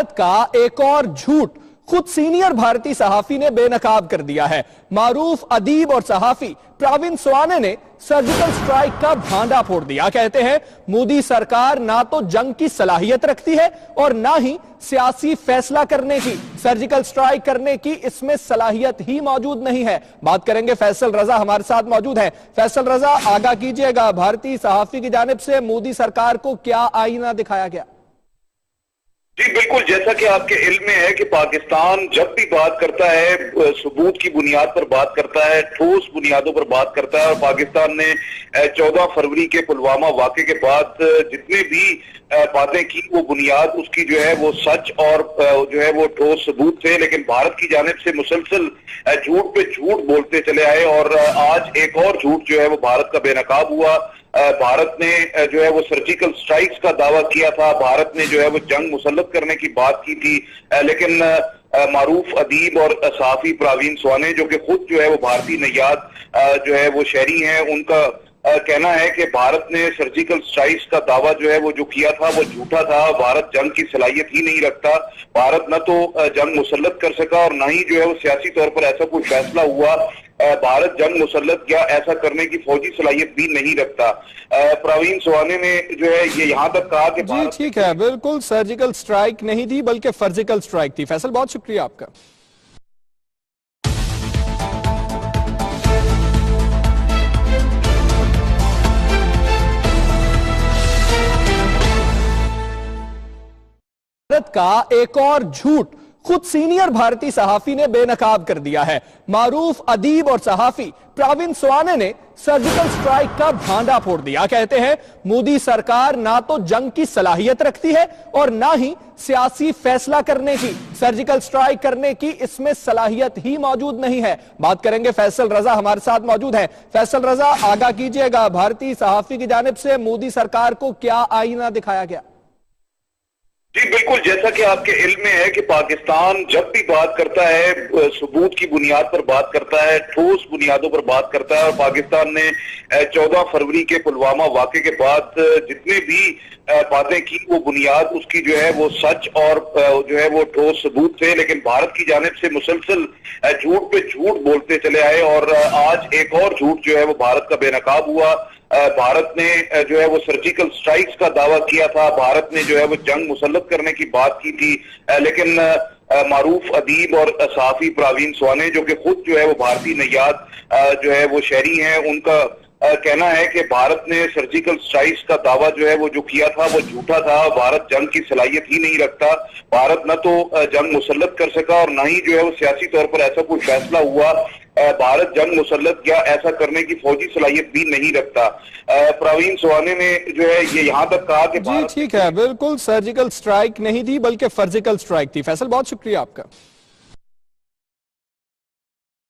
भारत का एक और झूठ खुद सीनियर भारतीय सहाफी ने बेनकाब कर दिया है। मारूफ अदीब और सहाफी प्रवीण स्वाने ने सर्जिकल स्ट्राइक का भांडा फोड़ दिया। कहते हैं मोदी सरकार ना तो जंग की सलाहियत रखती है और ना ही सियासी फैसला करने की। सर्जिकल स्ट्राइक करने की इसमें सलाहियत ही मौजूद नहीं है। बात करेंगे, फैसल रजा हमारे साथ मौजूद है। फैसल रजा, आगाह कीजिएगा, भारतीय सहाफी की जानिब से मोदी सरकार को क्या आईना दिखाया गया? जी बिल्कुल, जैसा कि आपके इल्म में है कि पाकिस्तान जब भी बात करता है सबूत की बुनियाद पर बात करता है, ठोस बुनियादों पर बात करता है। और पाकिस्तान ने 14 फरवरी के पुलवामा वाक़े के बाद जितने भी बातें की वो बुनियाद उसकी जो है वो सच और जो है वो ठोस सबूत थे। लेकिन भारत की जानिब से मुसलसल झूठ पे झूठ बोलते चले आए और आज एक और झूठ जो है वो भारत का बेनकाब हुआ। भारत ने जो है वो सर्जिकल स्ट्राइक्स का दावा किया था, भारत ने जो है वो जंग मुसल्लत करने की बात की थी, लेकिन मारूफ अदीब और सहाफी प्रवीण स्वाने जो कि खुद जो है वो भारतीय नैयाद जो है वो शहरी हैं, उनका कहना है कि भारत ने सर्जिकल स्ट्राइक्स का दावा जो है वो जो किया था वो झूठा था। भारत जंग की सलाहियत ही नहीं रखता। भारत न तो जंग मुसल्लत कर सका और न ही जो है वो सियासी तौर पर ऐसा कोई फैसला हुआ। भारत जंग मुसल्लत या ऐसा करने की फौजी सलाहियत भी नहीं रखता। प्रवीण स्वाने ने जो है ये यहां तक कहा कि जी ठीक है, बिल्कुल सर्जिकल स्ट्राइक नहीं थी बल्कि फर्जिकल स्ट्राइक थी। फैसल, बहुत शुक्रिया आपका। भारत का एक और झूठ खुद सीनियर भारतीय सहाफी ने बेनकाब कर दिया है। मारूफ अदीब और सहाफी प्रवीण स्वाने ने सर्जिकल स्ट्राइक का भांडा फोड़ दिया। कहते हैं मोदी सरकार ना तो जंग की सलाहियत रखती है और ना ही सियासी फैसला करने की। सर्जिकल स्ट्राइक करने की इसमें सलाहियत ही मौजूद नहीं है। बात करेंगे, फैसल रजा हमारे साथ मौजूद है। फैसल रजा, आगाह कीजिएगा, भारतीय सहाफी की जानिब से मोदी सरकार को क्या आईना दिखाया गया? जी बिल्कुल, जैसा कि आपके इल्म में है कि पाकिस्तान जब भी बात करता है सबूत की बुनियाद पर बात करता है, ठोस बुनियादों पर बात करता है। और पाकिस्तान ने 14 फरवरी के पुलवामा वाक़े के बाद जितने भी बातें की वो बुनियाद उसकी जो है वो सच और जो है वो ठोस सबूत थे। लेकिन भारत की जानिब से मुसलसल झूठ पे झूठ बोलते चले आए और आज एक और झूठ जो है वो भारत का बेनकाब हुआ। भारत ने जो है वो सर्जिकल स्ट्राइक्स का दावा किया था, भारत ने जो है वो जंग मुसल्लत करने की बात की थी, लेकिन मारूफ अदीब और सहाफी प्रवीण स्वाने जो कि खुद जो है वो भारतीय नैयाद जो है वो शहरी हैं, उनका कहना है कि भारत ने सर्जिकल स्ट्राइक्स का दावा जो है वो जो किया था वो झूठा था। भारत जंग की सलाहियत ही नहीं रखता। भारत न तो जंग मुसल्लत कर सका और न ही जो है वो सियासी तौर पर ऐसा कोई फैसला हुआ। भारत जंग मुसल्लत या ऐसा करने की फौजी सलाहियत भी नहीं रखता। प्रवीण स्वाने ने जो है ये यहां तक कहा कि जी ठीक है, बिल्कुल सर्जिकल स्ट्राइक नहीं थी बल्कि फर्जिकल स्ट्राइक थी। फैसल, बहुत शुक्रिया आपका।